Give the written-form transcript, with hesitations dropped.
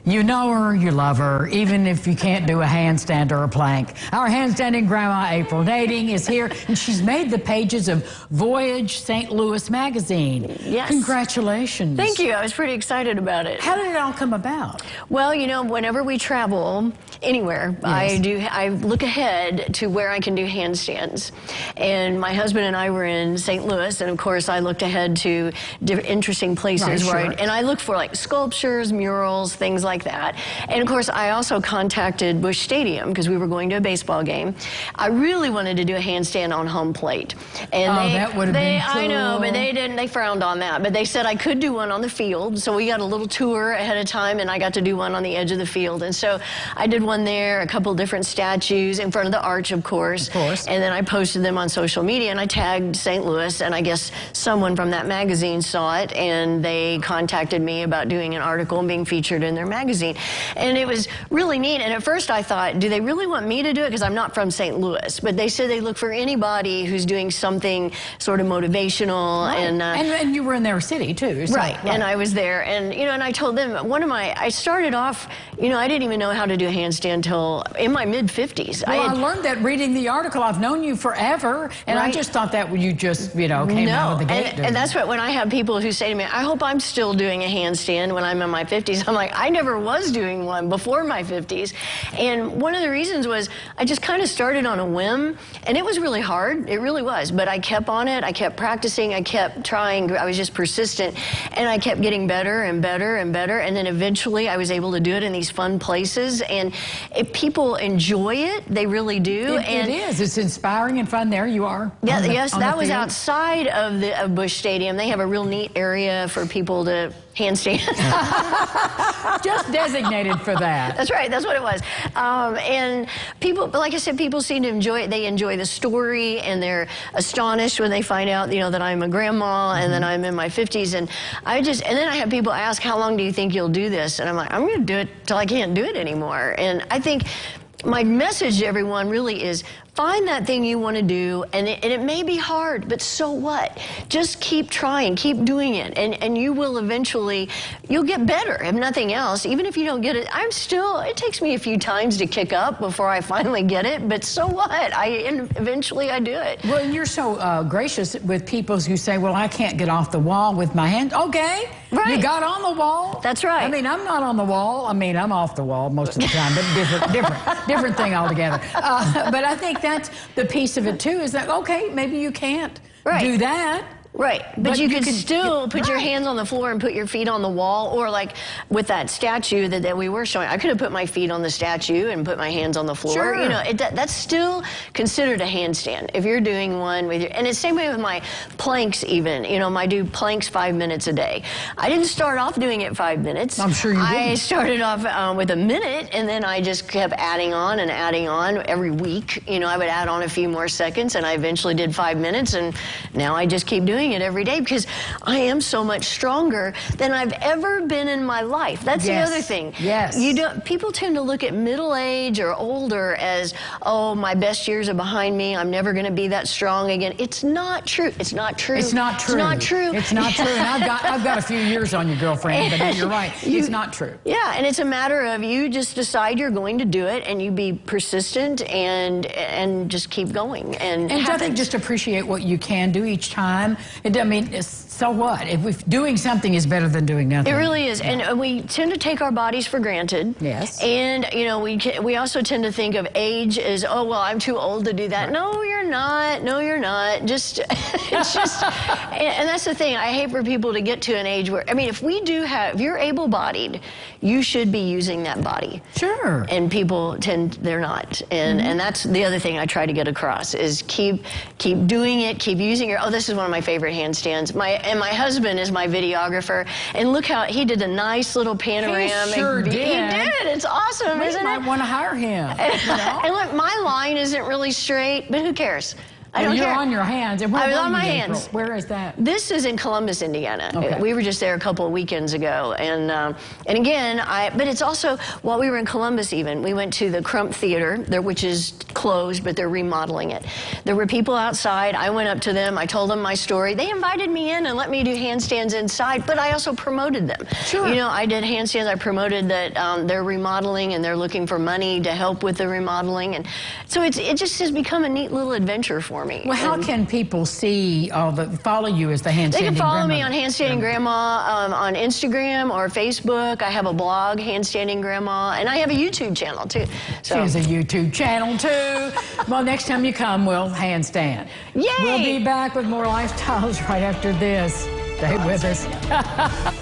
You know her, you love her, even if you can't do a handstand or a plank. Our handstanding grandma, April Nading, is here, and she's made the pages of Voyage St. Louis magazine. Yes. Congratulations. Thank you. I was pretty excited about it. How did it all come about? Well, you know, whenever we travel anywhere, Yes. I look ahead to where I can do handstands. And my husband and I were in St. Louis, and of course I looked ahead to interesting places and I look for like sculptures, murals, things like that. And of course I also contacted Busch Stadium because we were going to a baseball game. I really wanted to do a handstand on home plate. And that would have been cool. I know, but they didn't, they frowned on that. But they said I could do one on the field. So we got a little tour ahead of time and I got to do one on the edge of the field. And so I did one there, a couple different statues in front of the arch, of course. Of course. And then I posted them on social media and I tagged St. Louis, and I guess someone from that magazine saw it and they contacted me about doing an article and being featured in their magazine. And it was really neat. And at first I thought, do they really want me to do it? Because I'm not from St. Louis. But they said they look for anybody who's doing something sort of motivational. Right. And you were in their city too. So, right. And I was there. And, you know, and I told them, I started off, you know, I didn't even know how to do a handstand until in my mid-50s. Well, I learned that reading the article. I've known you forever. And I just thought that you just, you know, came out of the gate. And that's what, when I have people who say to me, I hope I'm still doing a handstand when I'm in my 50s. I'm like, I never was doing one before my 50s. And one of the reasons was I just kind of started on a whim, and it was really hard. It really was. But I kept on it. I kept practicing. I kept trying. I was just persistent. And I kept getting better and better and better. And then eventually I was able to do it in these fun places. And if people enjoy it, they really do. It is. It's inspiring and fun. There you are. Yeah, yes, that was outside of Busch Stadium. They have a real neat area for people to handstand. Just designated for that. That's right. That's what it was. And people, like I said, people seem to enjoy it. They enjoy the story, and they're astonished when they find out, you know, that I'm a grandma and that I'm in my 50s. And then I have people ask, how long do you think you'll do this? And I'm like, I'm going to do it till I can't do it anymore. And I think my message to everyone really is, find that thing you want to do, and it may be hard, but so what? Just keep trying, keep doing it, and you will eventually, you'll get better, if nothing else. Even if you don't get it, it takes me a few times to kick up before I finally get it, but so what? Eventually I do it. Well, and you're so gracious with people who say, well, I can't get off the wall with my hand. Okay. Right. You got on the wall. That's right. I mean, I'm not on the wall. I mean, I'm off the wall most of the time, but different thing altogether. But I think that's the piece of it too, is that, okay, maybe you can't do that. Right, but you could still put your hands on the floor and put your feet on the wall, or like with that statue that we were showing, I could have put my feet on the statue and put my hands on the floor. Sure. You know, that's still considered a handstand if you're doing one with your, and it's the same way with my planks even. You know, I do planks 5 minutes a day. I didn't start off doing it 5 minutes. I'm sure you didn't. I started off with a minute, and then I just kept adding on and adding on every week. You know, I would add on a few more seconds, and I eventually did 5 minutes, and now I just keep doing it every day because I am so much stronger than I've ever been in my life. That's the other thing. Yes. People tend to look at middle age or older as, oh, my best years are behind me, I'm never going to be that strong again. It's not true. It's not true. It's not true. It's not true. It's not true. And I've got a few years on you, girlfriend, but you're right. It's not true. Yeah, and it's a matter of you just decide you're going to do it, and you be persistent and just keep going. And I think just appreciate what you can do each time. I mean, so what? If doing something is better than doing nothing. It really is. Yeah. And we tend to take our bodies for granted. Yes. And, you know, we also tend to think of age as, oh, well, I'm too old to do that. Right. No, you're not. No, you're not. Just, it's just, and that's the thing. I hate for people to get to an age where, I mean, if you're able-bodied, you should be using that body. Sure. And people they're not. And that's the other thing I try to get across is keep doing it, keep using your, oh, this is one of my favorite handstands. My husband is my videographer, and look how he did a nice little panoramic. He sure did. He did. It's awesome, isn't it? You might want to hire him. You know? And look, my line isn't really straight, but who cares? I don't care. You're on your hands. And I was on my hands. Where is that? This is in Columbus, Indiana. Okay. We were just there a couple of weekends ago, and again, but it's also while we were in Columbus. Even we went to the Crump Theater, which is closed, but they're remodeling it. There were people outside. I went up to them. I told them my story. They invited me in and let me do handstands inside, but I also promoted them. Sure. You know, I did handstands. I promoted that they're remodeling and they're looking for money to help with the remodeling. And so it just has become a neat little adventure for me. Well, how can people see follow you as the Handstanding They can follow Grandma? me on Handstanding Grandma on Instagram or Facebook. I have a blog, Handstanding Grandma, and I have a YouTube channel too. So. She has a YouTube channel too. Well, next time you come, we'll handstand. Yay! We'll be back with more lifestyles right after this. Stay with us.